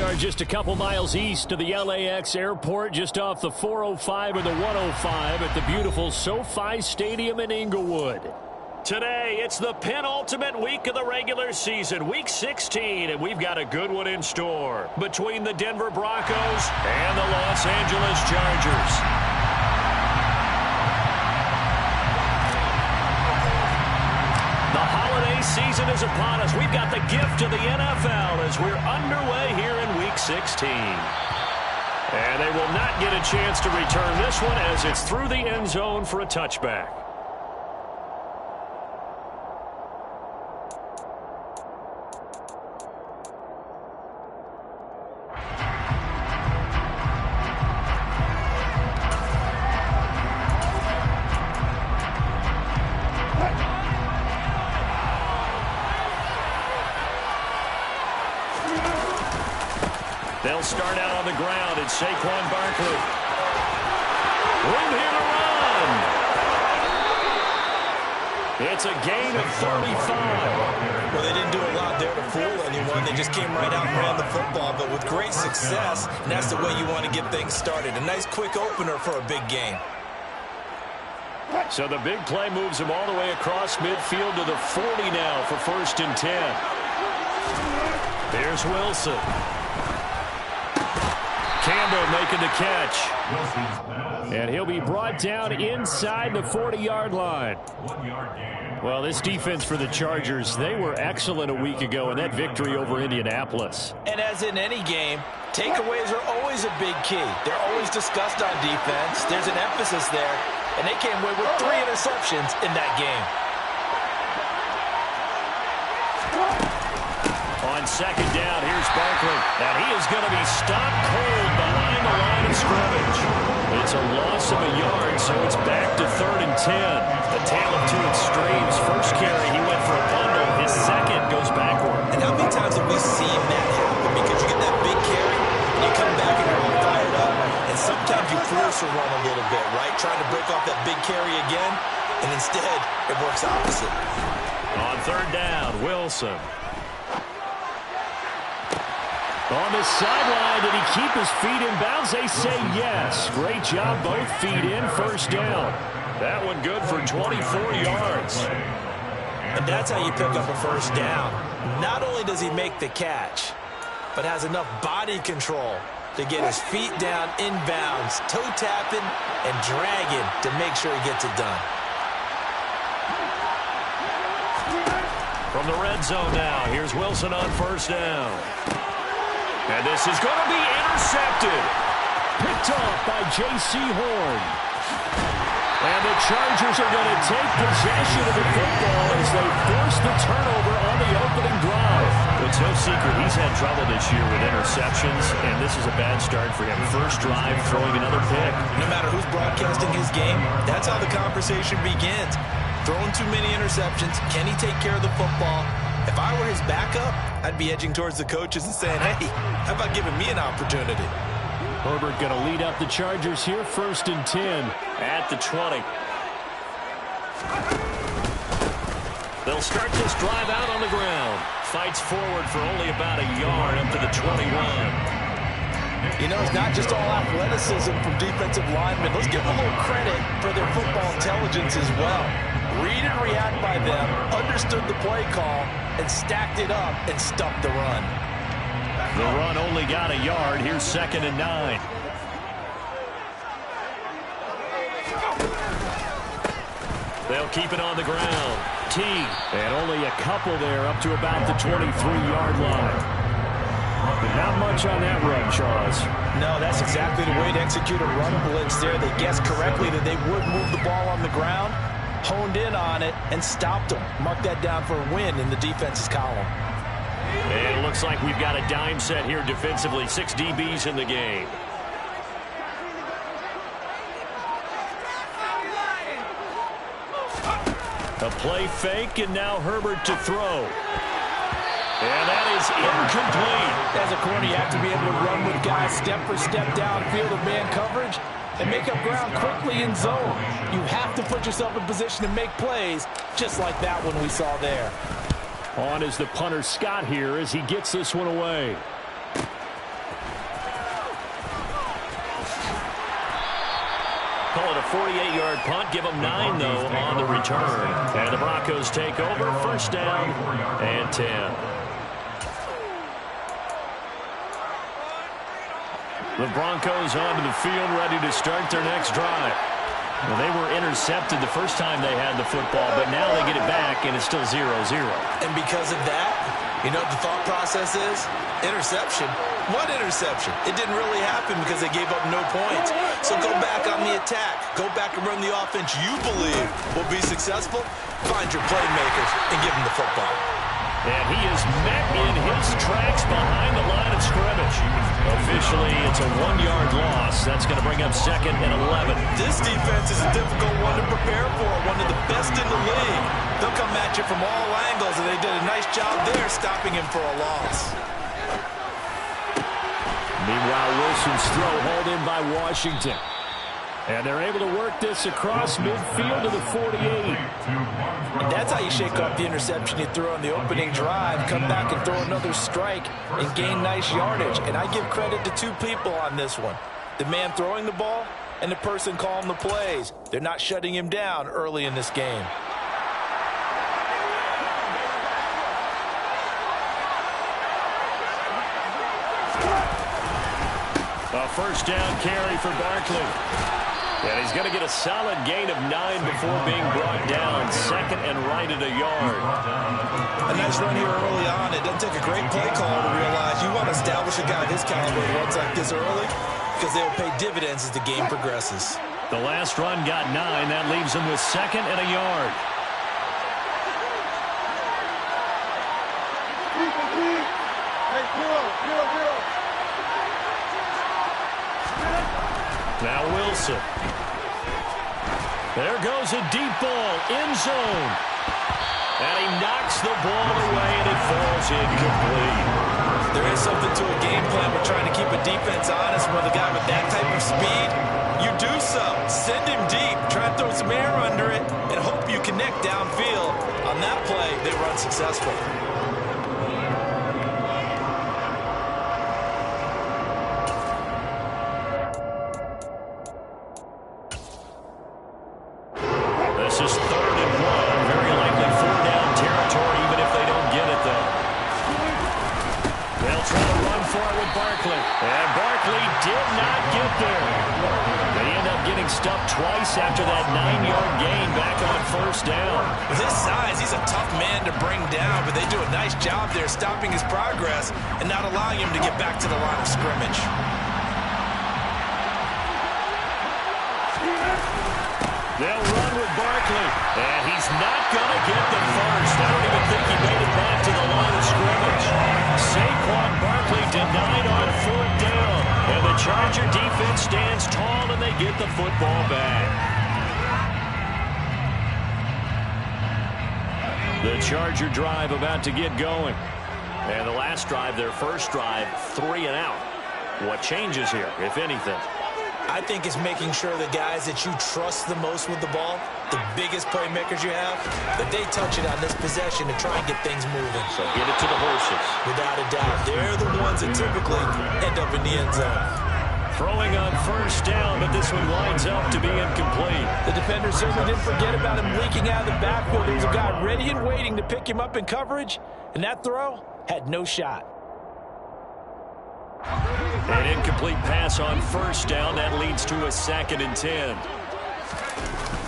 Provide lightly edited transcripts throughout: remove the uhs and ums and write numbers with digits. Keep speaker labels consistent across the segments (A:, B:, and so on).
A: are just a couple miles east of the LAX airport, just off the 405 or the 105 at the beautiful SoFi Stadium in Inglewood. Today, it's the penultimate week of the regular season, week 16, and we've got a good one in store between the Denver Broncos and the Los Angeles Chargers. Season is upon us. We've got the gift of the NFL as we're underway here in week 16. And they will not get a chance to return this one as it's through the end zone for a touchback. They'll start out on the ground. It's Saquon Barkley. Room here to run. It's a gain of 35.
B: Well, they didn't do a lot there to fool anyone. They just came right out and ran the football, but with great success, and that's the way you want to get things started. A nice quick opener for a big game.
A: So the big play moves him all the way across midfield to the 40 now for 1st and 10. Here's Wilson. Campbell making the catch. And he'll be brought down inside the 40-yard line. Well, this defense for the Chargers, they were excellent a week ago in that victory over Indianapolis.
B: And as in any game, takeaways are always a big key. They're always discussed on defense. There's an emphasis there. And they came away with 3 interceptions in that game.
A: On 2nd down, here's Barkley. And he is going to be stopped cold behind the line of scrimmage. It's a loss of a yard, so it's back to 3rd and 10. The tale of two extremes. First carry, he went for a bundle. His second goes backward.
B: And how many times have we seen that happen? Because you get that big carry, and you come back and you're all fired up. And sometimes you force a run a little bit, right? Trying to break off that big carry again, and instead it works opposite.
A: On 3rd down, Wilson. On the sideline, did he keep his feet in bounds? They say yes. Great job, both feet in, 1st down. That one good for 24 yards.
B: And that's how you pick up a 1st down. Not only does he make the catch, but has enough body control to get his feet down inbounds, toe tapping and dragging to make sure he gets it done.
A: From the red zone now, here's Wilson on 1st down. And this is going to be intercepted. Picked off by J.C. Horn. And the Chargers are going to take possession of the football as they force the turnover on the opening drive. It's no secret he's had trouble this year with interceptions, and this is a bad start for him. First drive, throwing another pick.
B: No matter who's broadcasting his game, that's how the conversation begins. Throwing too many interceptions. Can he take care of the football? If I were his backup, I'd be edging towards the coaches and saying, hey, how about giving me an opportunity?
A: Herbert going to lead up the Chargers here, 1st and 10 at the 20. They'll start this drive out on the ground. Fights forward for only about a yard up to the 21.
B: You know, it's not just all athleticism from defensive linemen. Let's give them a little credit for their football intelligence as well. Read and react by them, understood the play call, and stacked it up and stuffed the run.
A: The run only got a yard. Here's 2nd and 9. They'll keep it on the ground. T. And only a couple there up to about the 23-yard line. But not much on that run, Charles.
B: No, that's exactly the way to execute a run blitz there. They guessed correctly that they would move the ball on the ground, honed in on it, and stopped them. Mark that down for a win in the defense's column.
A: And it looks like we've got a dime set here defensively. 6 DBs in the game. A play fake, and now Herbert to throw. And that is incomplete.
B: As a corner, you have to be able to run with guys step for step downfield of man coverage and make up ground quickly in zone. You have to put yourself in position to make plays, just like that one we saw there.
A: On is the punter Scott here as he gets this one away. 48-yard punt. Give them 9, though, on the return. And the Broncos take over. First down and 10. The Broncos onto the field, ready to start their next drive. Well, they were intercepted the first time they had the football, but now they get it back, and it's still 0-0.
B: And because of that, you know what the thought process is? Interception. What interception? It didn't really happen because they gave up no points. So go back on the attack. Go back and run the offense you believe will be successful. Find your playmakers and give them the football.
A: And he is met in his tracks behind the line of scrimmage. Officially, it's a 1-yard loss. That's going to bring up 2nd and 11.
B: This defense is a difficult one to prepare for, one of the best in the league. They'll come at you from all angles, and they did a nice job there stopping him for a loss.
A: Meanwhile, Wilson's throw hauled in by Washington. And they're able to work this across midfield to the 48.
B: And that's how you shake off the interception you threw on the opening drive, come back and throw another strike and gain nice yardage. And I give credit to 2 people on this one. The man throwing the ball and the person calling the plays. They're not shutting him down early in this game.
A: A first down carry for Barkley. And he's going to get a solid gain of 9 before being brought down. 2nd and right at a yard.
B: A nice run here early on. It doesn't take a great play call to realize you want to establish a guy of his caliber who runs like this early because they will pay dividends as the game progresses.
A: The last run got 9. That leaves him with 2nd and a yard. Now Wilson. There goes a deep ball, end zone. And he knocks the ball away, and it falls incomplete.
B: There is something to a game plan. We're trying to keep a defense honest. With a guy with that type of speed, you do so. Send him deep. Try and throw some air under it and hope you connect downfield. On that play, they run successful.
A: This is 3rd and 1. Very likely 4-down territory, even if they don't get it, though. They'll try to run for it with Barkley. And Barkley did not get there. They end up getting stuffed twice after that 9-yard gain back on first down.
B: With his size, he's a tough man to bring down, but they do a nice job there stopping his progress and not allowing him to get back to the line of scrimmage.
A: They'll run with Barkley, and he's not going to get the first. I don't even think he made it back to the line of scrimmage. Saquon Barkley denied on 4th down, and the Charger defense stands tall, and they get the football back. The Charger drive about to get going. And the last drive, their first drive, 3 and out. What changes here, if anything?
B: I think it's making sure the guys that you trust the most with the ball, the biggest playmakers you have, that they touch it on this possession to try and get things moving.
A: So get it to the horses.
B: Without a doubt. They're the ones that typically end up in the end zone.
A: Throwing on first down, but this one winds up to be incomplete.
B: The defender certainly didn't forget about him leaking out of the backfield. There was a guy ready and waiting to pick him up in coverage, and that throw had no shot.
A: An incomplete pass on first down. That leads to a 2nd and 10.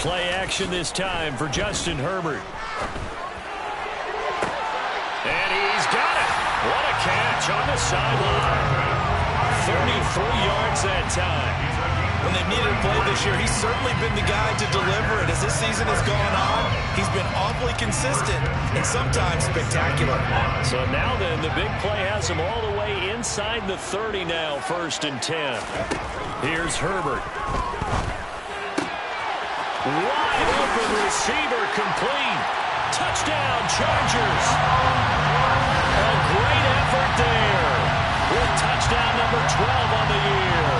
A: Play action this time for Justin Herbert. And he's got it. What a catch on the sideline. 33 yards that time.
B: When they've needed a play this year, he's certainly been the guy to deliver it. As this season has gone on, he's been awfully consistent and sometimes spectacular.
A: So now then, the big play has him all the way inside the 30 now, 1st and 10. Here's Herbert. Wide open receiver, complete. Touchdown, Chargers. A great effort there with touchdown number 12 on the year.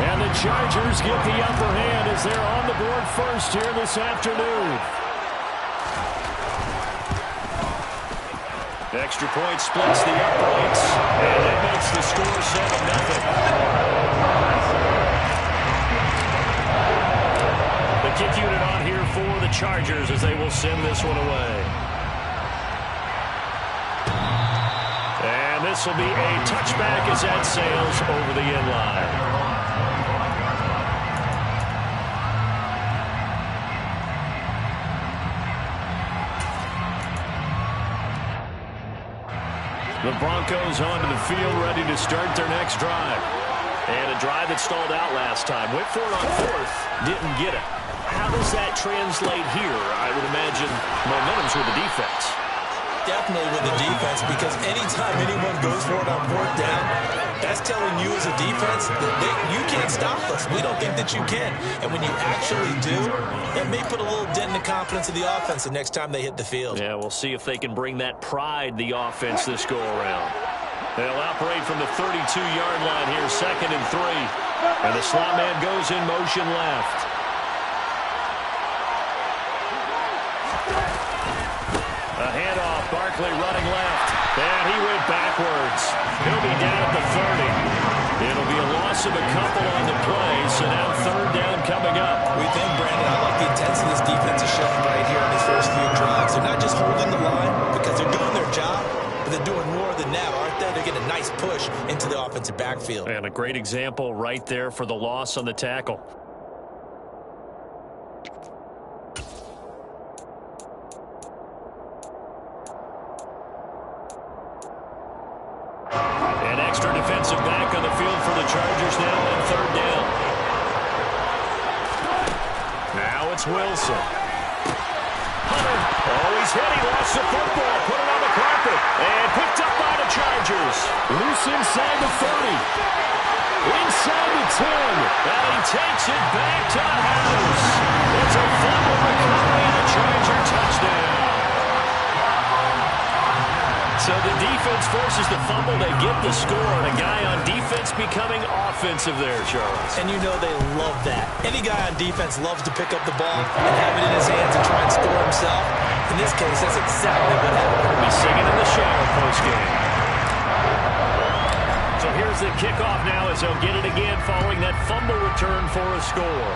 A: And the Chargers get the upper hand as they're on the board first here this afternoon. Extra point splits the uprights, and that makes the score 7-0. 7-0. kick unit on here for the Chargers as they will send this one away. And this will be a touchback as that sails over the end line. The Broncos onto the field, ready to start their next drive. And a drive that stalled out last time. Went for it on fourth, didn't get it. How does that translate here? I would imagine momentum's with the defense.
B: Definitely with the defense, because anytime anyone goes for it on fourth down, that's telling you as a defense that you can't stop us. We don't think that you can. And when you actually do, that may put a little dent in the confidence of the offense the next time they hit the field.
A: Yeah, we'll see if they can bring that pride, the offense, this go-around. They'll operate from the 32-yard line here, 2nd and 3. And the slot man goes in motion left. A handoff, Barkley running left. And he went backwards. He'll be down at the 30. It'll be a loss of a couple on the play, so now 3rd down coming up.
B: We think, Brandon, I like the intensity this defense is showing right here on these first few drives. They're not just holding the line because they're doing their job, but they're doing more than that, aren't they? They're getting a nice push into the offensive backfield.
A: And a great example right there for the loss on the tackle. An extra defensive back on the field for the Chargers now on 3rd down. Now it's Wilson. Hunter. Oh, he's hit. He lost the football. Put it on the carpet. And picked up by the Chargers. Loose inside the 30. Inside the 10. And he takes it back to the house. It's a fumble recovery and a Charger touchdown. So the defense forces the fumble. They get the score. And a guy on defense becoming offensive there, Charles.
B: And you know they love that. Any guy on defense loves to pick up the ball and have it in his hands and try and score himself. In this case, that's exactly what happened.
A: He'll be singing in the shower post-game. So here's the kickoff now as they'll get it again following that fumble return for a score.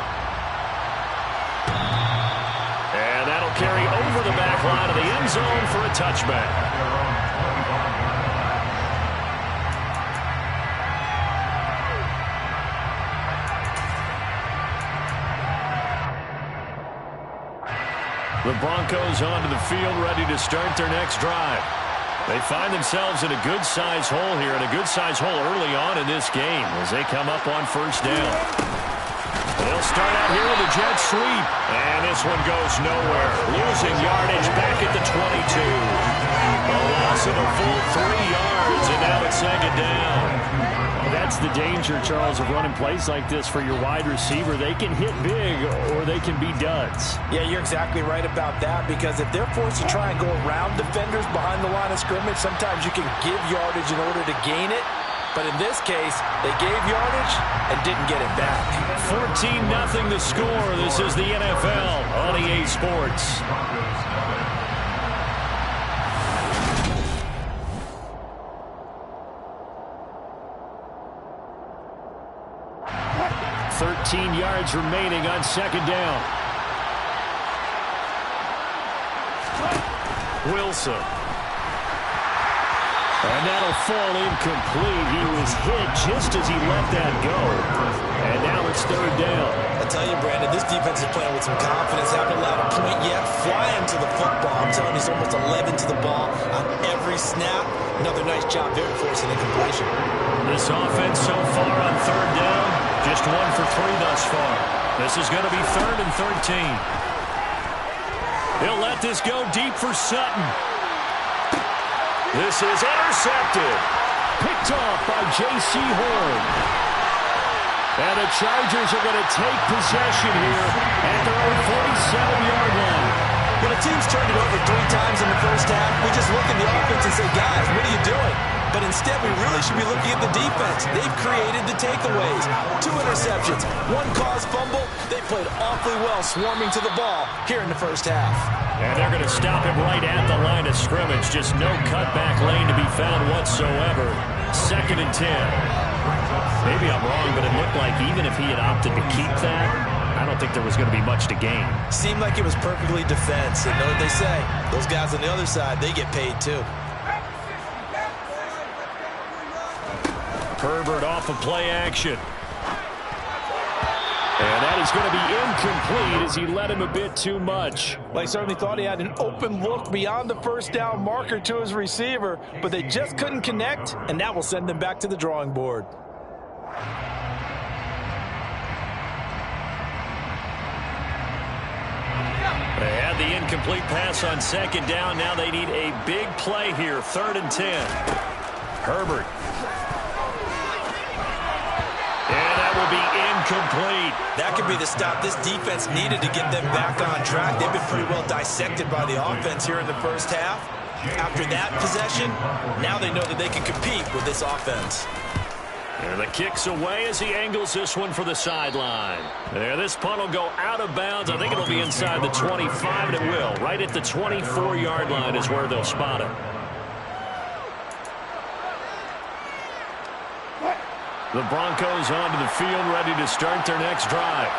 A: And that'll carry over the back line of the end zone for a touchback. The Broncos onto the field, ready to start their next drive. They find themselves in a good-sized hole here, and a good-sized hole early on in this game as they come up on 1st down. They'll start out here with a jet sweep, and this one goes nowhere. Losing yardage back at the 22. A loss of a full 3 yards, and now it's 2nd down. That's the danger, Charles, of running plays like this for your wide receiver. They can hit big or they can be duds.
B: Yeah, you're exactly right about that, because if they're forced to try and go around defenders behind the line of scrimmage, sometimes you can give yardage in order to gain it. But in this case, they gave yardage and didn't get it back.
A: 14-0 the score. This is the NFL on EA Sports. Yards remaining on 2nd down. Wilson. And that'll fall incomplete. He was hit just as he let that go. And now it's 3rd down.
B: I tell you, Brandon, this defense is playing with some confidence. Haven't allowed a point yet. Flying to the football. I'm telling you, it's almost 11 to the ball on every snap. Another nice job there forcing incompletion.
A: This offense so far on 3rd down, just 1 for 3 thus far. This is going to be 3rd and 13. He'll let this go deep for Sutton. This is intercepted. Picked off by J.C. Horn. And the Chargers are going to take possession here at their own 47-yard line.
B: When a team's turned it over 3 times in the first half, we just look at the offense and say, guys, what are you doing? But instead, we really should be looking at the defense. They've created the takeaways. 2 interceptions, 1 caused fumble. They played awfully well swarming to the ball here in the first half.
A: And they're going to stop him right at the line of scrimmage. Just no cutback lane to be found whatsoever. 2nd and 10. Maybe I'm wrong, but it looked like even if he had opted to keep that, I don't think there was going to be much to gain.
B: Seemed like it was perfectly defense. And know what they say, those guys on the other side, they get paid too.
A: Herbert off of play action. And that is going to be incomplete as he led him a bit too much.
B: Well, he certainly thought he had an open look beyond the first down marker to his receiver, but they just couldn't connect, and that will send them back to the drawing board.
A: They had the incomplete pass on second down. Now they need a big play here, 3rd and 10. Herbert. And that will be incomplete.
B: That could be the stop this defense needed to get them back on track. They've been pretty well dissected by the offense here in the first half. After that possession, now they know that they can compete with this offense.
A: And the kick's away as he angles this one for the sideline. There, this punt will go out of bounds. I think it'll be inside the 25, and it will. Right at the 24-yard line is where they'll spot it. The Broncos onto the field, ready to start their next drive.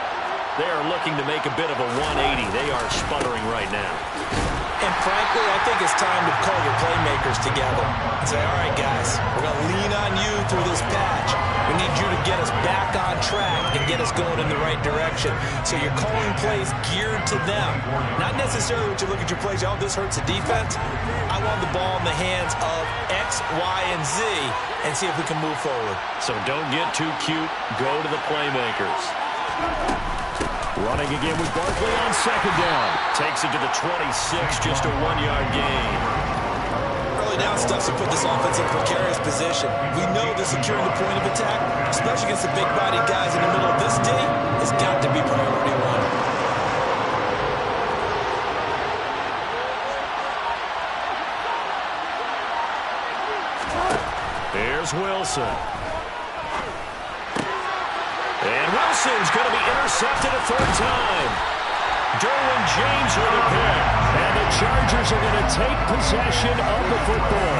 A: They are looking to make a bit of a 180. They are sputtering right now.
B: And frankly, I think it's time to call your playmakers together and say, all right, guys, we're going to lean on you through this patch. We need you to get us back on track and get us going in the right direction. So you're calling plays geared to them. Not necessarily what you look at your plays, oh, this hurts the defense. I want the ball in the hands of X, Y, and Z and see if we can move forward.
A: So don't get too cute. Go to the playmakers. Running again with Barkley on second down. Takes it to the 26, just a 1-yard gain.
B: Early down stuff to put this offense in precarious position. We know that securing the point of attack, especially against the big-bodied guys in the middle of this D, has got to be priority one.
A: There's Wilson. And Wilson's going to be intercepted a 3rd time. Derwin James with a pick. And the Chargers are going to take possession of the football.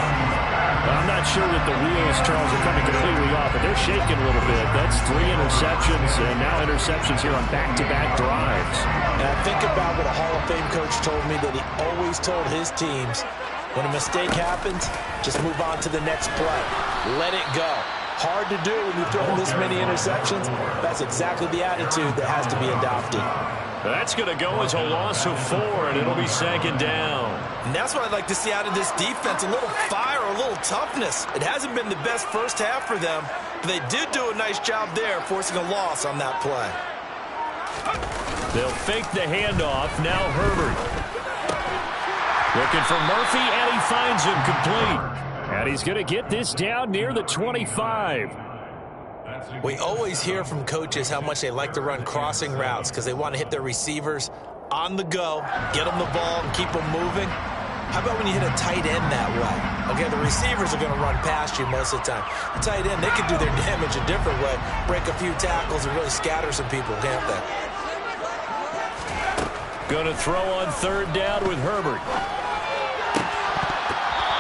A: I'm not sure that the wheels, Charles, are coming completely off, but they're shaking a little bit. That's 3 interceptions, and now interceptions here on back-to-back drives.
B: And I think about what a Hall of Fame coach told me, that he always told his teams, when a mistake happens, just move on to the next play. Let it go. Hard to do when you've thrown this many interceptions. That's exactly the attitude that has to be adopted.
A: That's going to go as a loss of 4, and it'll be 2nd down.
B: And that's what I'd like to see out of this defense, a little fire, a little toughness. It hasn't been the best first half for them, but they did do a nice job there, forcing a loss on that play.
A: They'll fake the handoff. Now Herbert. Looking for Murphy, and he finds him complete. And he's going to get this down near the 25.
B: We always hear from coaches how much they like to run crossing routes because they want to hit their receivers on the go, get them the ball, and keep them moving. How about when you hit a tight end that way? Okay, the receivers are going to run past you most of the time. The tight end, they can do their damage a different way, break a few tackles and really scatter some people, can't they?
A: Going to throw on 3rd down with Herbert.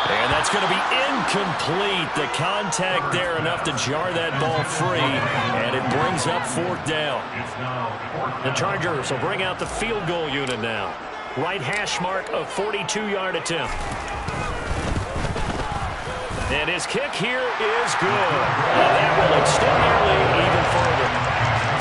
A: And that's going to be incomplete. The contact there enough to jar that ball free, and it brings up 4th down. The Chargers will bring out the field goal unit now. Right hash mark of 42-yard attempt. And his kick here is good. And that will extend their lead even further.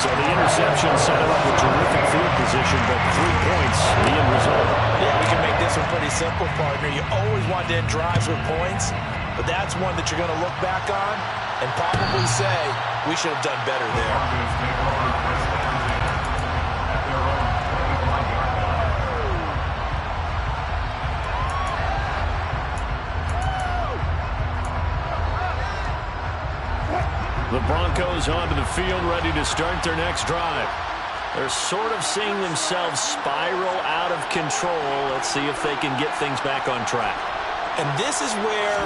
A: So the interception set him up with terrific field position, but 3 points, the end result.
B: Yeah, we can make this one pretty simple, partner. You always want to end drives with points, but that's one that you're going to look back on and probably say, we should have done better there.
A: The Broncos onto the field, ready to start their next drive. They're sort of seeing themselves spiral out of control. Let's see if they can get things back on track.
B: And this is where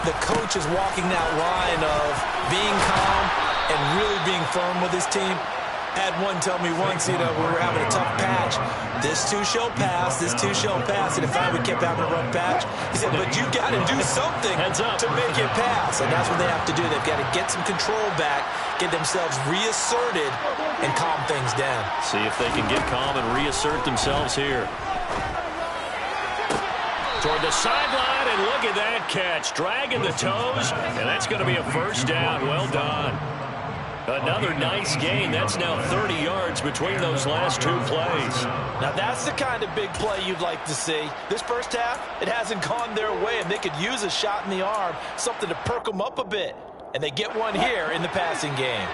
B: the coach is walking that line of being calm and really being firm with his team. Had one tell me once, we were having a tough patch. This too shall pass, this too shall pass. And in fact, we kept having a rough patch. He said, but you got to do something to make it pass. And that's what they have to do. They've got to get some control back, get themselves reasserted, and calm things down.
A: See if they can get calm and reassert themselves here. Toward the sideline, and look at that catch. Dragging the toes, and that's going to be a first down. Well done. Another nice gain. That's now 30 yards between those last two plays.
B: Now, that's the kind of big play you'd like to see. This first half, it hasn't gone their way, and they could use a shot in the arm, something to perk them up a bit. And they get one here in the passing game.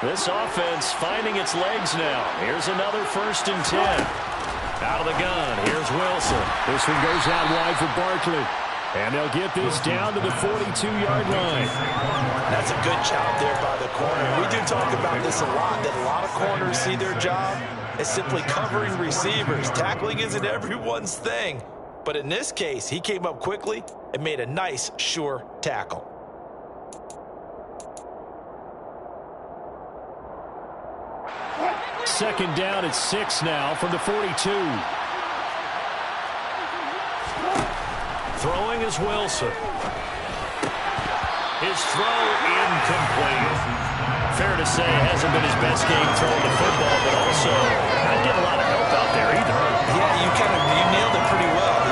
A: This offense finding its legs now. Here's another 1st and 10. Out of the gun, here's Wilson. This one goes out wide for Barkley. And they'll get this down to the 42-yard line.
B: That's a good job there by the corner. We do talk about this a lot, that a lot of corners see their job as simply covering receivers. Tackling isn't everyone's thing. But in this case, he came up quickly and made a nice, sure tackle.
A: Second down at 6 now from the 42. Throwing is Wilson. His throw incomplete. Fair to say, hasn't been his best game throwing the football, but also not getting a lot of help out there either.
B: Yeah, you nailed it pretty well,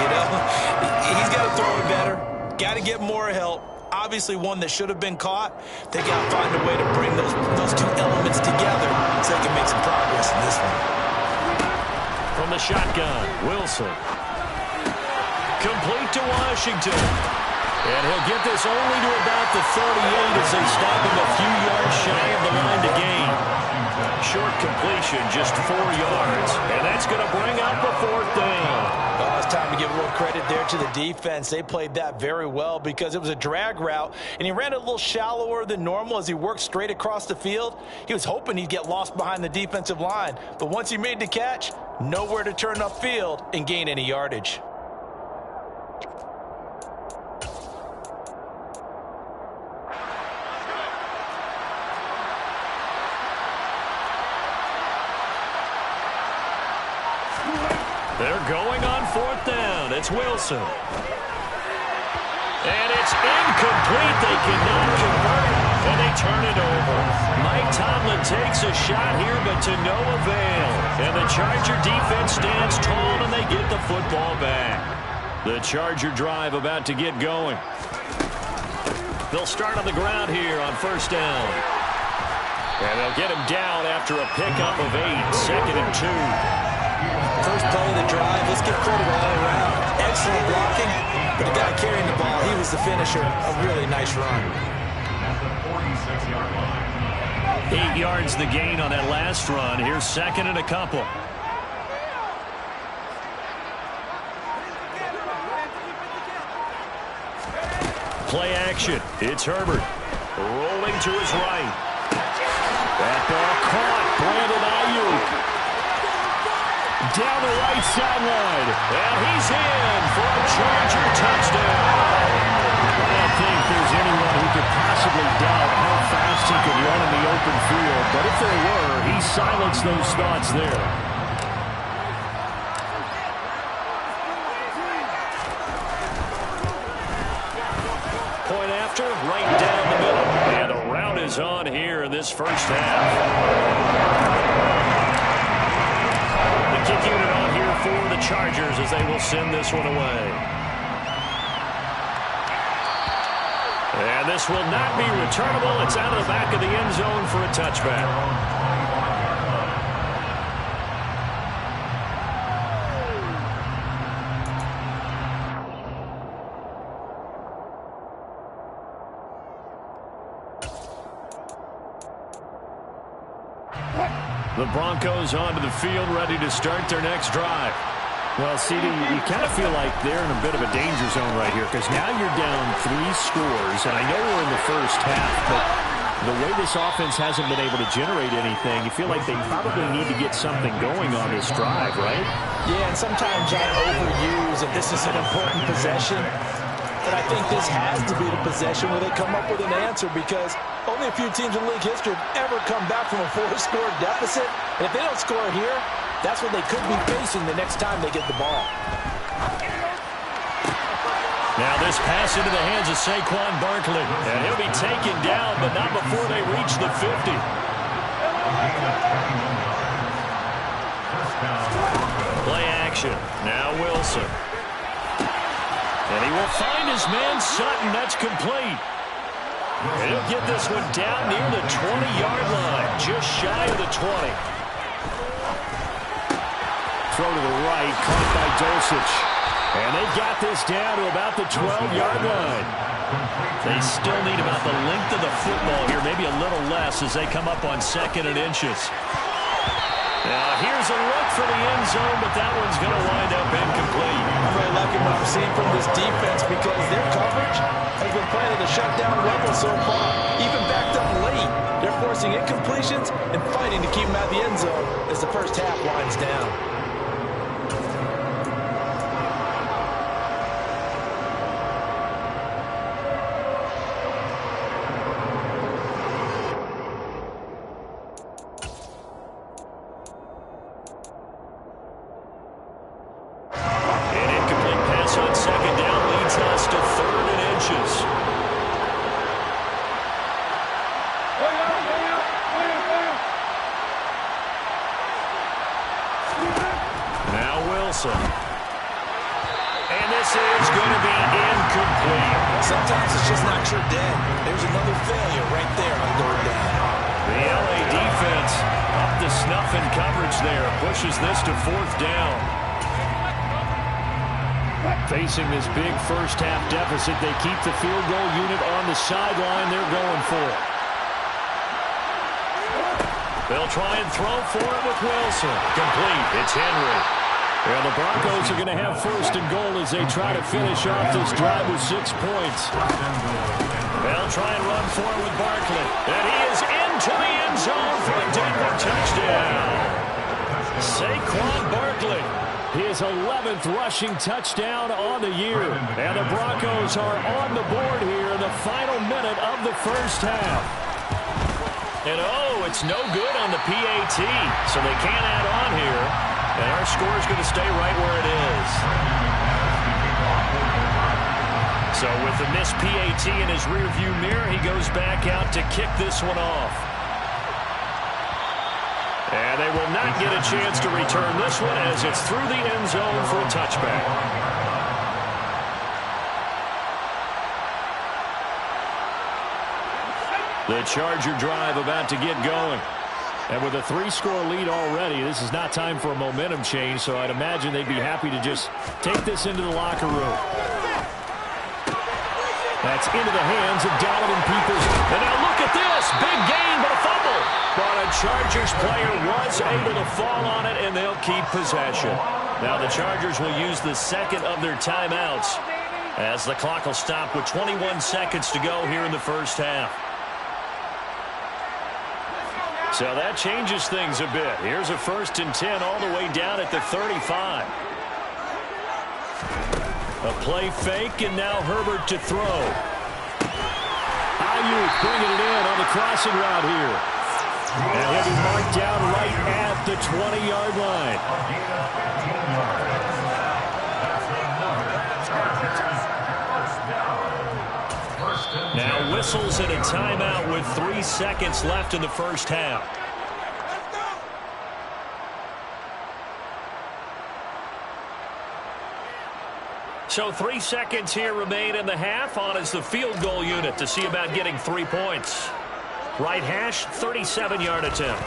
B: He's got to throw it better. Got to get more help. Obviously one that should have been caught. They got to find a way to bring those two elements together so they can make some progress in this one.
A: From the shotgun, Wilson. Complete to Washington. And he'll get this only to about the 38 as they stop him a few yards shy of the line to gain. Short completion, just 4 yards. And that's going to bring up a 4th down.
B: Well, it's time to give a little credit there to the defense. They played that very well because it was a drag route, and he ran it a little shallower than normal as he worked straight across the field. He was hoping he'd get lost behind the defensive line, but once he made the catch, nowhere to turn upfield and gain any yardage.
A: They're going on 4th down. It's Wilson. And it's incomplete. They cannot convert, and they turn it over. Mike Tomlin takes a shot here, but to no avail. And the Charger defense stands tall, and they get the football back. The Charger drive about to get going. They'll start on the ground here on 1st down. And they'll get him down after a pickup of 8, 2nd and 2.
B: First play of the drive, let's give credit all around. Excellent blocking, but the guy carrying the ball, he was the finisher. A really nice run.
A: 8 yards the gain on that last run. Here's 2nd and a couple. Play action. It's Herbert. Rolling to his right. That ball caught. Brandon Ayuk. Down the right sideline. And he's in for a Charger touchdown. I don't think there's anyone who could possibly doubt how fast he could run in the open field. But if there were, he silenced those thoughts there. Point after, right down the middle. And a rout is on here in this first half. Kick unit on here for the Chargers as they will send this one away. And this will not be returnable. It's out of the back of the end zone for a touchback. The Broncos onto the field, ready to start their next drive. Well, CD, you kind of feel like they're in a bit of a danger zone right here because now you're down 3 scores, and I know we're in the first half, but the way this offense hasn't been able to generate anything, you feel like they probably need to get something going on this drive, right?
B: Yeah, and sometimes I overuse, if this is an important possession, And I think this has to be the possession where they come up with an answer, because only a few teams in league history have ever come back from a 4-score deficit. And if they don't score here, that's what they could be facing the next time they get the ball.
A: Now this pass into the hands of Saquon Barkley. And he'll be taken down, but not before they reach the 50. Play action. Now Wilson. And he will find his man Sutton. That's complete. And he'll get this one down near the 20-yard line, just shy of the 20. Throw to the right, caught by Dulcich. And they've got this down to about the 12-yard line. They still need about the length of the football here, maybe a little less as they come up on 2nd and inches. Now here's a look for the end zone, but that one's going to wind up incomplete.
B: I'm really liking what I'm seeing from this defense, because their coverage has been playing at a shutdown level so far. Even backed up late, they're forcing incompletions and fighting to keep them out of the end zone as the first half winds down.
A: And this is going to be incomplete.
B: Sometimes it's just not your day. There's another failure right there on 3rd down.
A: The LA defense up to snuff in coverage there. Pushes this to 4th down. Facing this big first half deficit, they keep the field goal unit on the sideline. They're going for it. They'll try and throw for it with Wilson. Complete. It's Henry. Well, the Broncos are going to have 1st and goal as they try to finish off this drive with 6 points. They'll try and run for it with Barkley. And he is into the end zone for a Denver touchdown. Saquon Barkley, his 11th rushing touchdown on the year. And the Broncos are on the board here in the final minute of the first half. And oh, it's no good on the PAT, so they can't add on here. And our score is going to stay right where it is. So with the missed PAT in his rearview mirror, he goes back out to kick this one off. And they will not get a chance to return this one as it's through the end zone for a touchback. The Charger drive about to get going. And with a 3-score lead already, this is not time for a momentum change, so I'd imagine they'd be happy to just take this into the locker room. That's into the hands of Donovan Peoples. And now look at this. Big gain, but a fumble. But a Chargers player was able to fall on it, and they'll keep possession. Now the Chargers will use the 2nd of their timeouts as the clock will stop with 21 seconds to go here in the first half. So that changes things a bit. Here's a 1st and 10 all the way down at the 35. A play fake, and now Herbert to throw. Ayuk bringing it in on the crossing route here. And he'll be marked down right at the 20-yard line. Now whistles and a timeout with 3 seconds left in the first half. So 3 seconds here remain in the half. On is the field goal unit to see about getting 3 points. Right hash, 37-yard attempt.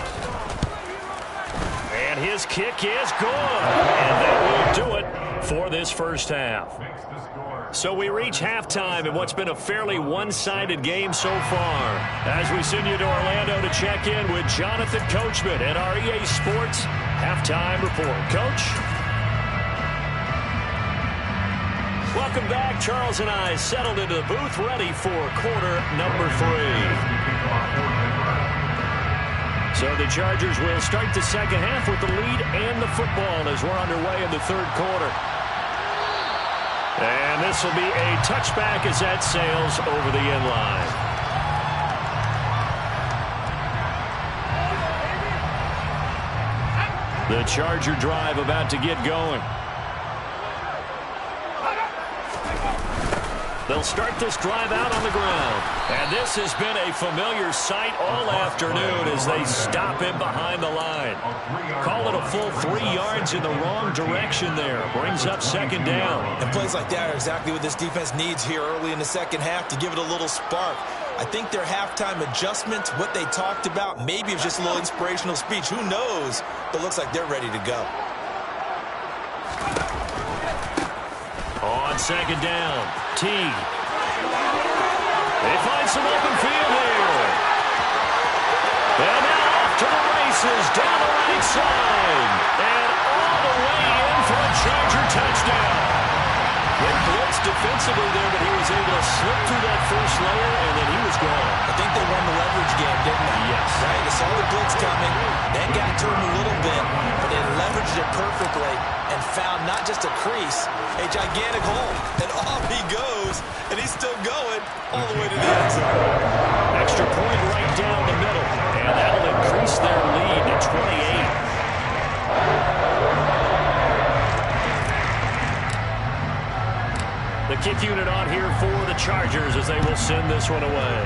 A: And his kick is good. And that will do it for this first half. So we reach halftime in what's been a fairly one-sided game so far. As we send you to Orlando to check in with Jonathan Coachman at our EA Sports Halftime Report. Coach? Welcome back. Charles and I settled into the booth ready for quarter number 3. So the Chargers will start the second half with the lead and the football as we're underway in the third quarter. And this will be a touchback as that sails over the end line. The Charger drive about to get going. They'll start this drive out on the ground. And this has been a familiar sight all afternoon as they stop him behind the line. Call it a full 3 yards in the wrong direction there. Brings up second down.
B: And plays like that are exactly what this defense needs here early in the second half to give it a little spark. I think their halftime adjustment, what they talked about, maybe it was just a little inspirational speech. Who knows? But looks like they're ready to go.
A: On second down, Teague. They find some open field here. And now off to the races down the right side. And all the way in for a Charger touchdown. They blitzed defensively there, but he was able to slip through that first layer, and then he was gone.
B: I think they won the leverage game, didn't they?
A: Yes.
B: Right? They saw the blitz coming. That got to him a little bit, but they leveraged it perfectly and found not just a crease, a gigantic hole. And off he goes, and he's still going all the way to the end zone.
A: Extra point right down the middle, and that'll increase their lead to 28. The kick unit on here for the Chargers as they will send this one away.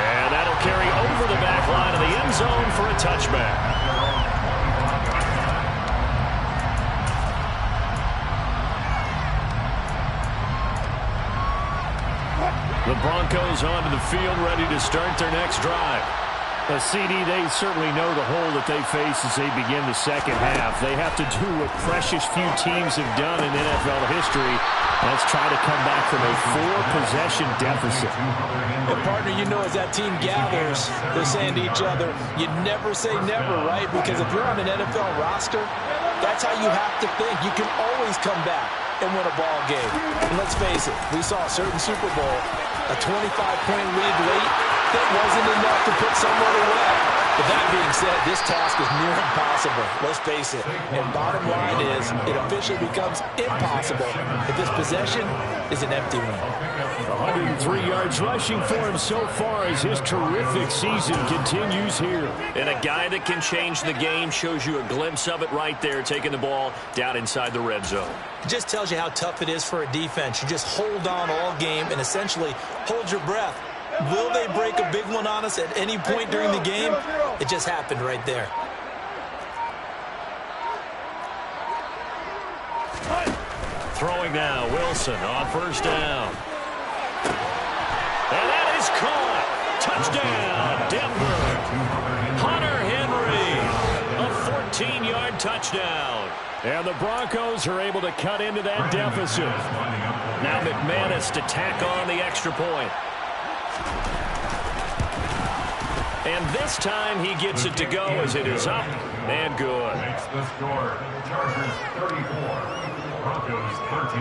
A: And that'll carry over the back line of the end zone for a touchback. The Broncos onto the field ready to start their next drive. CD, they certainly know the hole that they face as they begin the second half. They have to do what precious few teams have done in NFL history. Let's try to come back from a 4-possession deficit.
B: And partner, you know, as that team gathers, they're saying to each other, you never say never, right? Because if you're on an NFL roster, that's how you have to think. You can always come back and win a ball game. And let's face it, we saw a certain Super Bowl, a 25-point lead late, that wasn't enough to put someone away. But that being said, this task is near impossible. Let's face it. And bottom line is, it officially becomes impossible if this possession is an empty one.
A: 103 yards rushing for him so far as his terrific season continues here. And a guy that can change the game shows you a glimpse of it right there, taking the ball down inside the red zone.
B: It just tells you how tough it is for a defense. You just hold on all game and essentially hold your breath. Will they break a big one on us at any point during the game? It just happened right there.
A: Throwing now, Wilson on first down. And that is caught. Touchdown, Denver. Hunter Henry, a 14-yard touchdown. And the Broncos are able to cut into that deficit. Now McManus to tack on the extra point. And this time he gets it to go as it is up and good.
C: Makes the score. Chargers 34, Broncos 13.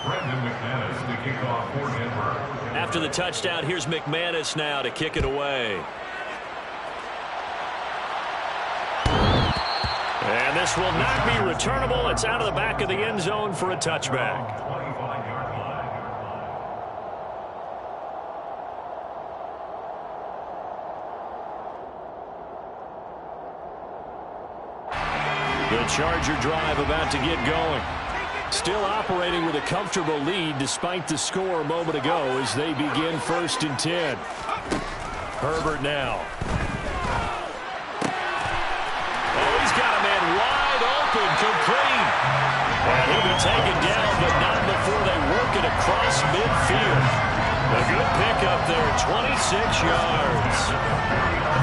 C: Brendan McManus to kick off for Denver.
A: After the touchdown, here's McManus now to kick it away. And this will not be returnable. It's out of the back of the end zone for a touchback. The Charger drive about to get going. Still operating with a comfortable lead despite the score a moment ago as they begin 1st and 10. Herbert now. Oh, he's got a man wide open, complete. And he'll be taken down, but not before they work it across midfield. A good pickup there, 26 yards.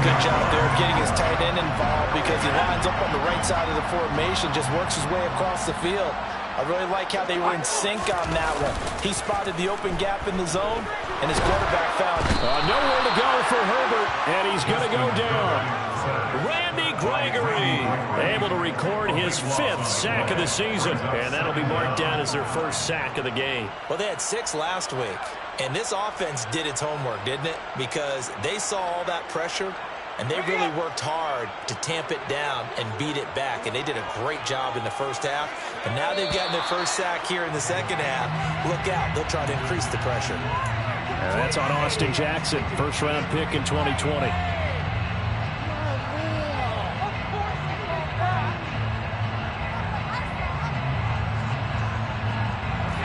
B: Good job there of getting his tight end involved because he lines up on the right side of the formation, just works his way across the field. I really like how they were in sync on that one. He spotted the open gap in the zone, and his quarterback found it.
A: Nowhere to go for Herbert, and he's going to go down. Randy Gregory, able to record his 5th sack of the season, and that'll be marked down as their first sack of the game.
B: Well, they had 6 last week, and this offense did its homework, didn't it? Because they saw all that pressure, and they really worked hard to tamp it down and beat it back, and they did a great job in the first half. And now they've gotten their first sack here in the second half. Look out, they'll try to increase the pressure.
A: And that's on Austin Jackson, first-round pick in 2020.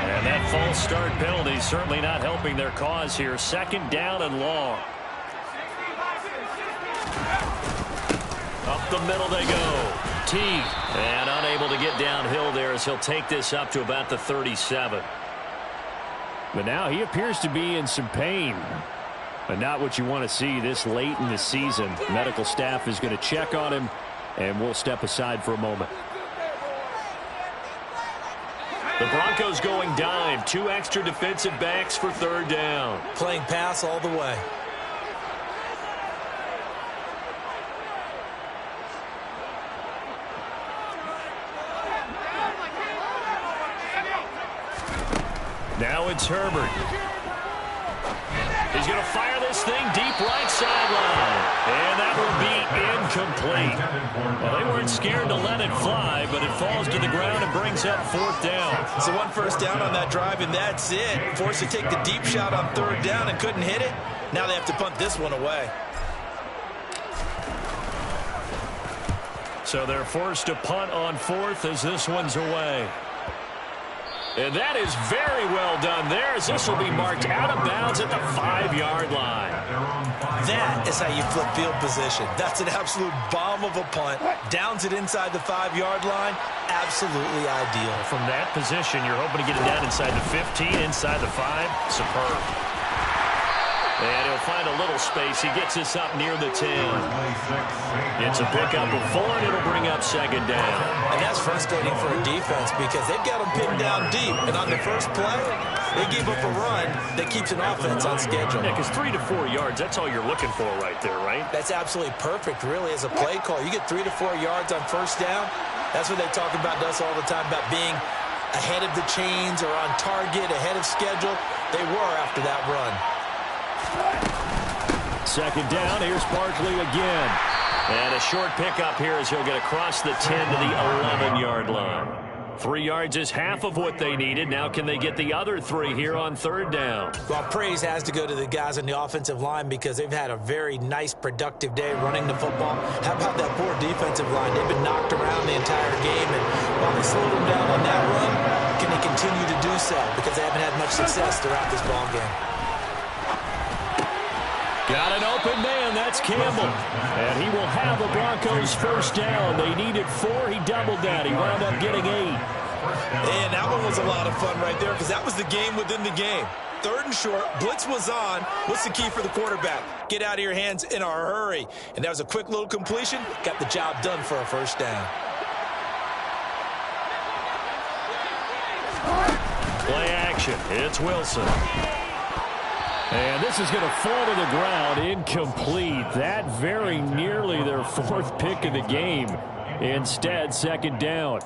A: And that false start penalty certainly not helping their cause here. 2nd down and long. Up the middle they go. T, and unable to get downhill there as he'll take this up to about the 37. But now he appears to be in some pain. But not what you want to see this late in the season. Medical staff is going to check on him, and we'll step aside for a moment. The Broncos going dime. 2 extra defensive backs for 3rd down.
B: Playing pass all the way.
A: Now it's Herbert. He's going to fire this thing deep right sideline. And that will be incomplete. Well, they weren't scared to let it fly, but it falls to the ground and brings up 4th down.
B: So 1 first down on that drive, and that's it. Forced to take the deep shot on 3rd down and couldn't hit it. Now they have to punt this one away.
A: So they're forced to punt on 4th as this one's away. And that is very well done there, as this will be marked out of bounds at the 5-yard line.
B: That is how you flip field position. That's an absolute bomb of a punt. Downs it inside the 5-yard line. Absolutely ideal.
A: From that position, you're hoping to get it down inside the 15, inside the 5. Superb. And he'll find a little space. He gets this up near the 10. It's a pickup of 4, and it'll bring up 2nd down.
B: And that's frustrating for a defense because they've got them pinned down deep. And on the first play, they gave up a run that keeps an offense on schedule.
A: Yeah, because 3 to 4 yards, that's all you're looking for right there, right?
B: That's absolutely perfect, really, as a play call. You get 3 to 4 yards on first down. That's what they talk about to us all the time, about being ahead of the chains or on target, ahead of schedule. They were after that run.
A: 2nd down, here's Barkley again. And a short pickup here as he'll get across the 10 to the 11-yard line. 3 yards is half of what they needed. Now can they get the other 3 here on 3rd down?
B: Well, praise has to go to the guys on the offensive line because they've had a very nice, productive day running the football. How about that poor defensive line? They've been knocked around the entire game, and while they slowed them down on that run, can they continue to do so? Because they haven't had much success throughout this ball game.
A: Got an open man. That's Campbell. And he will have the Broncos first down. They needed 4. He doubled that. He wound up getting 8.
B: And that one was a lot of fun right there because that was the game within the game. 3rd and short. Blitz was on. What's the key for the quarterback? Get out of your hands in a hurry. And that was a quick little completion. Got the job done for a first down.
A: Play action. It's Wilson. And this is going to fall to the ground, incomplete. That very nearly their 4th pick of the game. Instead, 2nd down.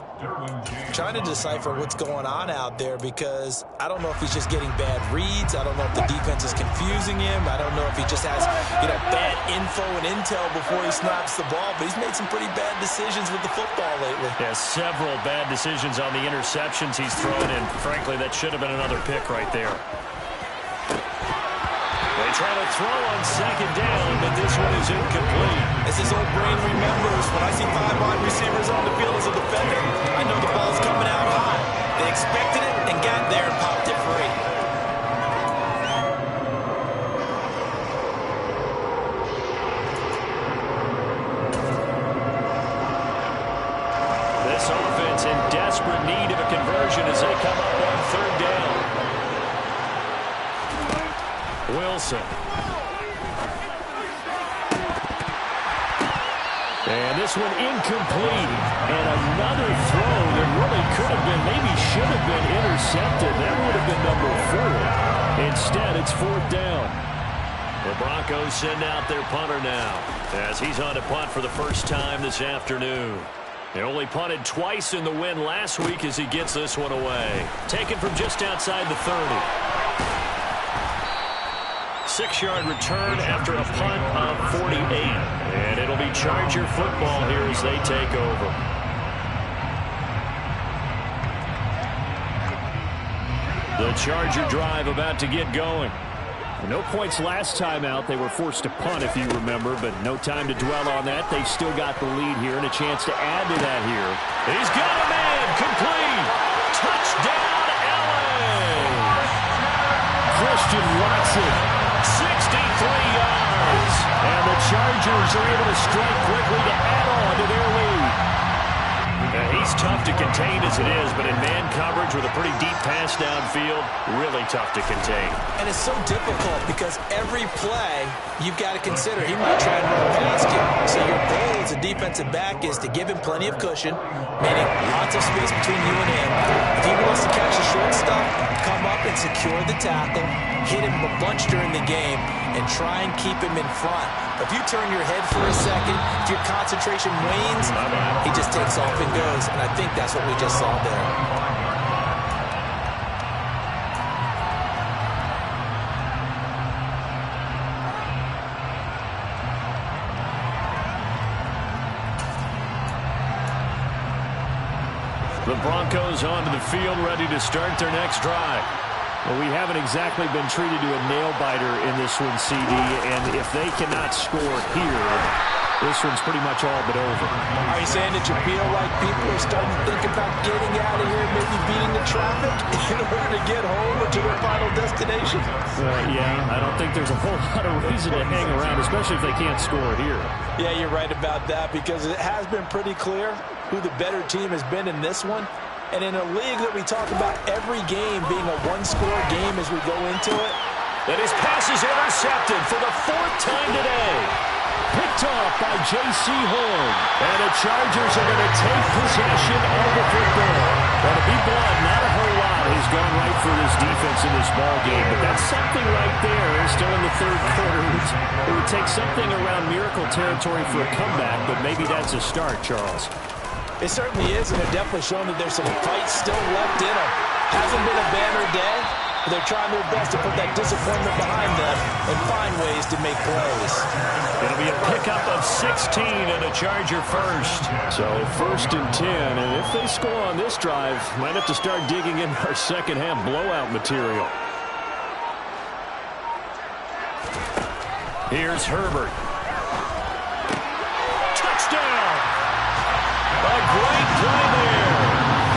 B: Trying to decipher what's going on out there because I don't know if he's just getting bad reads. I don't know if the defense is confusing him. I don't know if he just has, bad info and intel before he snaps the ball. But he's made some pretty bad decisions with the football lately.
A: Yeah, several bad decisions on the interceptions he's thrown, and frankly, that should have been another pick right there. They try to throw on 2nd down, but this one is incomplete.
B: As his old brain remembers, when I see 5 wide receivers on the field as a defender, I know the ball's coming out hot. They expected it and got there and popped it free.
A: This offense in desperate need of a conversion as they come up on 3rd down. Wilson. And this one incomplete. And another throw that really could have been, maybe should have been intercepted. That would have been number 4. Instead, it's 4th down. The Broncos send out their punter now as he's on to punt for the first time this afternoon. They only punted twice in the win last week as he gets this one away. Taken from just outside the 30. 6-yard return after a punt of 48. And it'll be Charger football here as they take over. The Charger drive about to get going. No points last time out. They were forced to punt, if you remember, but no time to dwell on that. They've still got the lead here and a chance to add to that here. He's got a man. Complete. Touchdown, LA. Christian Watson, 63 yards. And the Chargers are able to strike quickly to add on to their lead. He's tough to contain as it is, but in man coverage with a pretty deep pass downfield, really tough to contain.
B: And it's so difficult because every play you've got to consider he might try and run past you. So your goal as a defensive back is to give him plenty of cushion, meaning lots of space between you and him. If he wants to catch the short stuff, come up and secure the tackle, hit him a bunch during the game, and try and keep him in front. If you turn your head for a second, if your concentration wanes, he just takes off and goes. And I think that's what we just saw there.
A: The Broncos onto the field, ready to start their next drive. Well, we haven't exactly been treated to a nail-biter in this one, CD, and if they cannot score here, this one's pretty much all but over.
B: Are you saying that you feel like people are starting to think about getting out of here, maybe beating the traffic in order to get home or to their final destination?
A: Yeah, I don't think there's a whole lot of reason to hang around, especially if they can't score here.
B: Yeah, you're right about that because it has been pretty clear who the better team has been in this one. And in a league that we talk about every game being a one-score game as we go into it.
A: And his pass is intercepted for the 4th time today. Picked off by J.C. Horn. And the Chargers are going to take possession of the football. But to be blunt, not a whole lot has gone right for this defense in this ball game. But that's something right there. Still in the 3rd quarter. It would take something around miracle territory for a comeback, but maybe that's a start, Charles.
B: It certainly is, and they're definitely showing that there's some fight still left in them. Hasn't been a banner day, but they're trying their best to put that disappointment behind them and find ways to make plays.
A: It'll be a pickup of 16 and a Charger first. So 1st and 10, and if they score on this drive, might have to start digging in our second-half blowout material. Here's Herbert. Touchdown! A great play there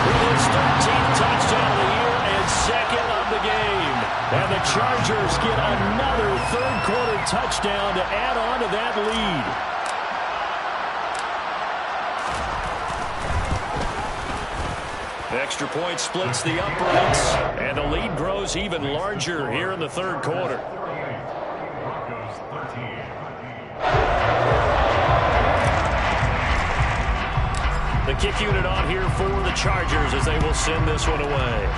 A: with his 13th touchdown of the year and 2nd of the game. And the Chargers get another 3rd quarter touchdown to add on to that lead. Extra point splits the uprights, and the lead grows even larger here in the 3rd quarter. The kick unit on here for the Chargers as they will send this one away.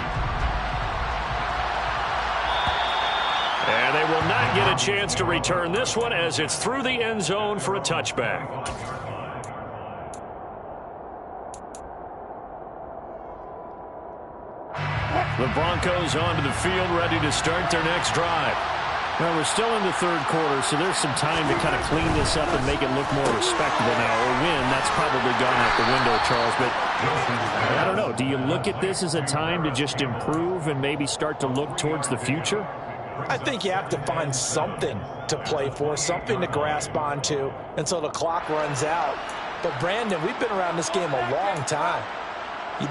A: And they will not get a chance to return this one as it's through the end zone for a touchback. The Broncos onto the field, ready to start their next drive. Well, we're still in the 3rd quarter, so there's some time to kind of clean this up and make it look more respectable now. A win, that's probably gone out the window, Charles. But I don't know. Do you look at this as a time to just improve and maybe start to look towards the future?
B: I think you have to find something to play for, something to grasp onto until the clock runs out. But, Brandon, we've been around this game a long time.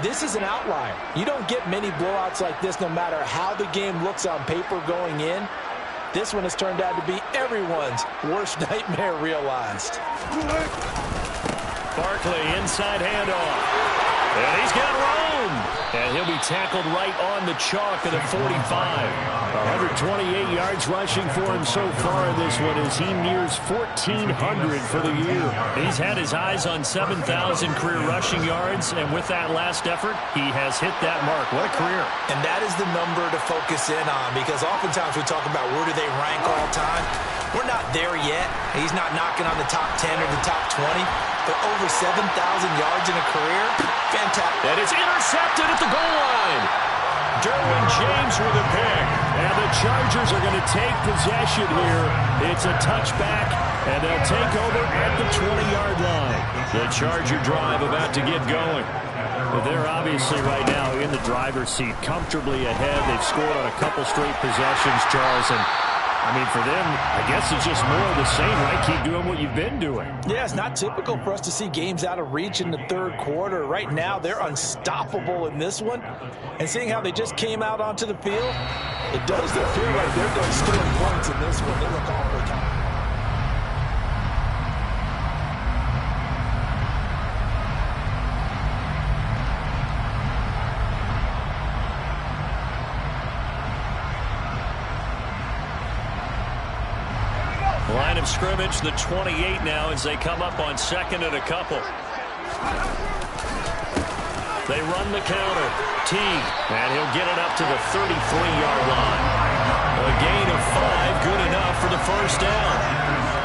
B: This is an outlier. You don't get many blowouts like this no matter how the game looks on paper going in. This one has turned out to be everyone's worst nightmare realized.
A: Barkley, inside handoff. And he's got room. And he'll be tackled right on the chalk at the 45. 128 yards rushing for him so far in this one as he nears 1,400 for the year. He's had his eyes on 7,000 career rushing yards, and with that last effort, he has hit that mark. What a career.
B: And that is the number to focus in on because oftentimes we talk about where do they rank all time. We're not there yet. He's not knocking on the top 10 or the top 20, but over 7,000 yards in a career, fantastic.
A: And it's intercepted at the goal line. Derwin James with a pick. And the Chargers are going to take possession here. It's a touchback, and they'll take over at the 20-yard line. The Charger drive about to get going. But they're obviously right now in the driver's seat, comfortably ahead. They've scored on a couple straight possessions, Charles, and I mean, for them, I guess it's just more of the same, right? Keep doing what you've been doing.
B: Yeah, it's not typical for us to see games out of reach in the third quarter. Right now, they're unstoppable in this one. And seeing how they just came out onto the field, it does feel like they're going to score points in this one. They look all the time.
A: Line of scrimmage, the 28 now as they come up on second and a couple. They run the counter. Teague, and he'll get it up to the 33-yard line. A gain of 5, good enough for the first down.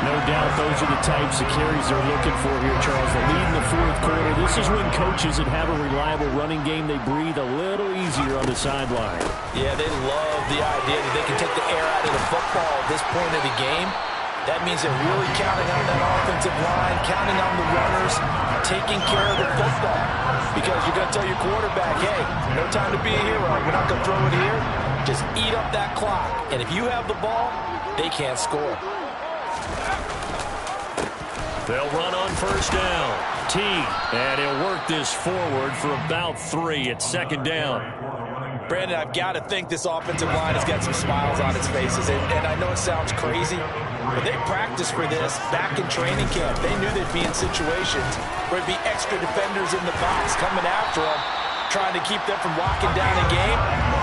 A: No doubt those are the types of carries they're looking for here, Charles. The lead in the fourth quarter. This is when coaches that have a reliable running game, they breathe a little easier on the sideline.
B: Yeah, they love the idea that they can take the air out of the football at this point of the game. That means they're really counting on that offensive line, counting on the runners, taking care of the football. Because you're going to tell your quarterback, hey, no time to be a hero. We're not going to throw it here. Just eat up that clock. And if you have the ball, they can't score.
A: They'll run on first down. Teague, and he'll work this forward for about 3 at second down.
B: Brandon, I've got to think this offensive line has got some smiles on its faces. And I know it sounds crazy, but they practiced for this back in training camp. They knew they'd be in situations where it'd be extra defenders in the box coming after them, trying to keep them from locking down a game.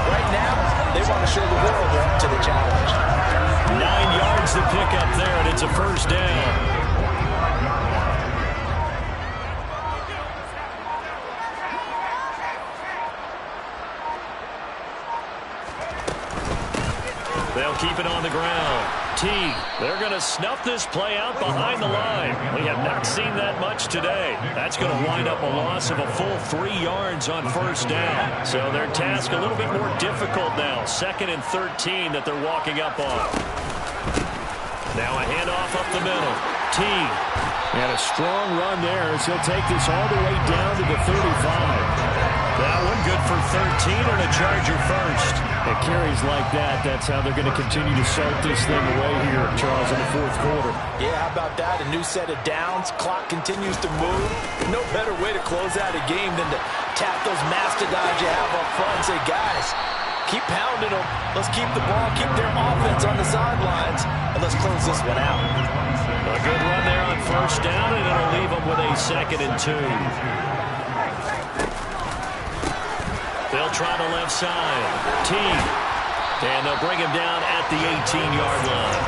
B: Right now, they want to show the world they're up to the challenge.
A: 9 yards to pick up there, and it's a first down. They'll keep it on the ground. Teague, they're going to snuff this play out behind the line. We have not seen that much today. That's going to wind up a loss of a full 3 yards on first down. So their task a little bit more difficult now. 2nd and 13 that they're walking up on. Now a handoff up the middle. Teague, and a strong run there as he'll take this all the way down to the 35. That one good for 13 and a Charger first. It carries like that. That's how they're going to continue to salt this thing away here, Charles, in the fourth quarter.
B: Yeah, how about that? A new set of downs. Clock continues to move. No better way to close out a game than to tap those mastodons you have up front and say, guys, keep pounding them. Let's keep the ball, keep their offense on the sidelines, and let's close this one out.
A: A good run there on first down, and it'll leave them with a 2nd and 2. They'll try the left side. Teague. And they'll bring him down at the 18-yard line.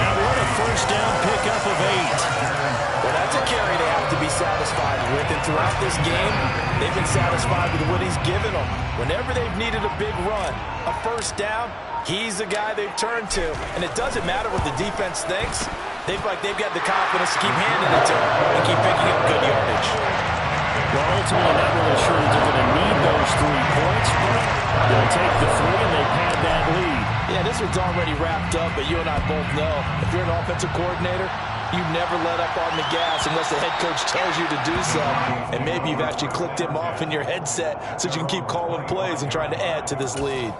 A: Now what a first down pickup of 8.
B: Well, that's a carry they have to be satisfied with. And throughout this game, they've been satisfied with what he's given them. Whenever they've needed a big run, a first down, he's the guy they've turned to. And it doesn't matter what the defense thinks. They've got the confidence to keep handing it to him and keep picking up good yardage.
A: Well, ultimately, not really sure that they're going to need those 3 points, but they'll take the 3 and they pad that lead.
B: Yeah, this one's already wrapped up, but you and I both know if you're an offensive coordinator, you never let up on the gas unless the head coach tells you to do so. And maybe you've actually clicked him off in your headset so you can keep calling plays and trying to add to this lead.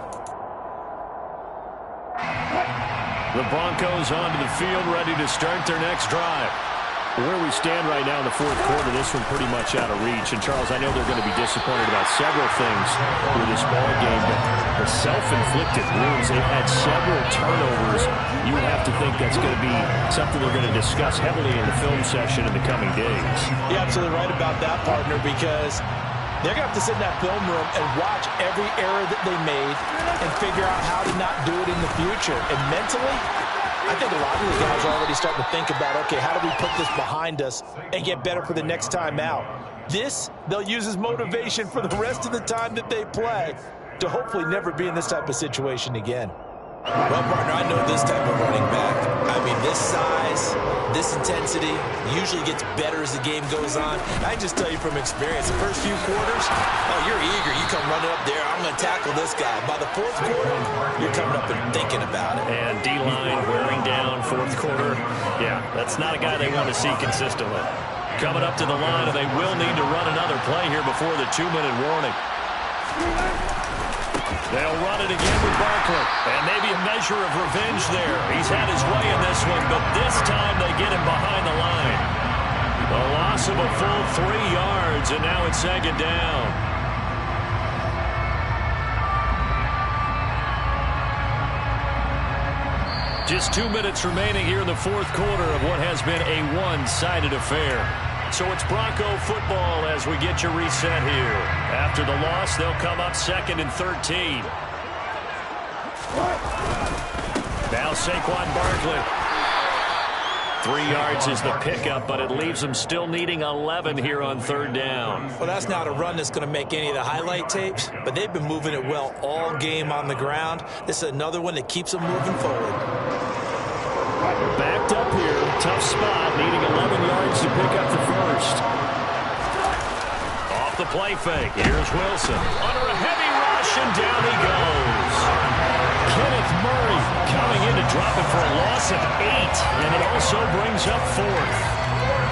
A: The Broncos onto the field, ready to start their next drive. Where we stand right now in the fourth quarter, this one pretty much out of reach. And, Charles, I know they're going to be disappointed about several things with this ball game, but the self-inflicted wounds, they've had several turnovers. You have to think that's going to be something they're going to discuss heavily in the film session in the coming days.
B: You're absolutely right about that, partner, because they're going to have to sit in that film room and watch every error that they made and figure out how to not do it in the future. And mentally, I think a lot of the guys are already starting to think about, okay, how do we put this behind us and get better for the next time out? This, they'll use as motivation for the rest of the time that they play to hopefully never be in this type of situation again. Well, partner, I know this type of running back. I mean, this size, this intensity usually gets better as the game goes on. I can just tell you from experience, the first few quarters, oh, you're eager. You come running up there, I'm going to tackle this guy. By the fourth quarter, you're coming up and thinking about it.
A: And D-line wearing down fourth quarter. Yeah, that's not a guy they want to see consistently. Coming up to the line, and they will need to run another play here before the 2-minute warning. They'll run it again with Barkley. And maybe a measure of revenge there. He's had his way in this one, but this time they get him behind the line. A loss of a full 3 yards, and now it's second down. Just 2 minutes remaining here in the fourth quarter of what has been a one-sided affair. So it's Bronco football as we get you reset here. After the loss, they'll come up 2nd and 13. Now Saquon Barkley. 3 yards is the pickup, but it leaves them still needing 11 here on 3rd down.
B: Well, that's not a run that's going to make any of the highlight tapes, but they've been moving it well all game on the ground. This is another one that keeps them moving forward.
A: Backed up here, tough spot, needing 11 yards to pick up the first. Off the play fake, here's Wilson. Under a heavy rush, and down he goes. Kenneth Murray coming in to drop it for a loss of 8, and it also brings up 4th.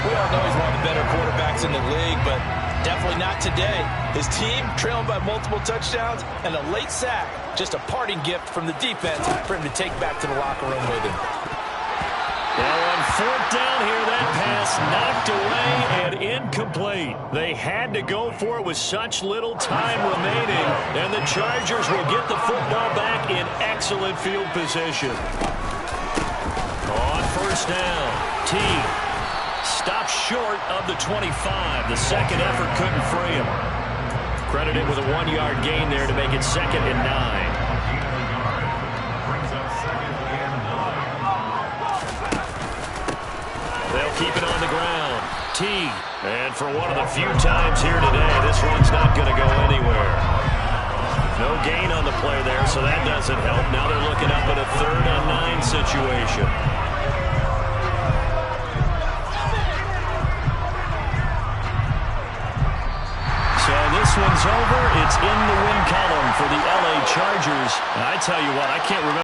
B: We all know he's one of the better quarterbacks in the league, but definitely not today. His team trailing by multiple touchdowns and a late sack. Just a parting gift from the defense for him to take back to the locker room with him.
A: Now on 4th down here, that pass knocked away and incomplete. They had to go for it with such little time remaining, and the Chargers will get the football back in excellent field position. On 1st down, T stops short of the 25. The second effort couldn't free him. Credited with a 1-yard gain there to make it 2nd and 9. They'll keep it on the ground. T. And for one of the few times here today, this one's not going to go anywhere. No gain on the play there, so that doesn't help. Now they're looking up at a 3rd and 9 situation. So this one's over. It's in the win column for the LA Chargers. And I tell you what, I can't remember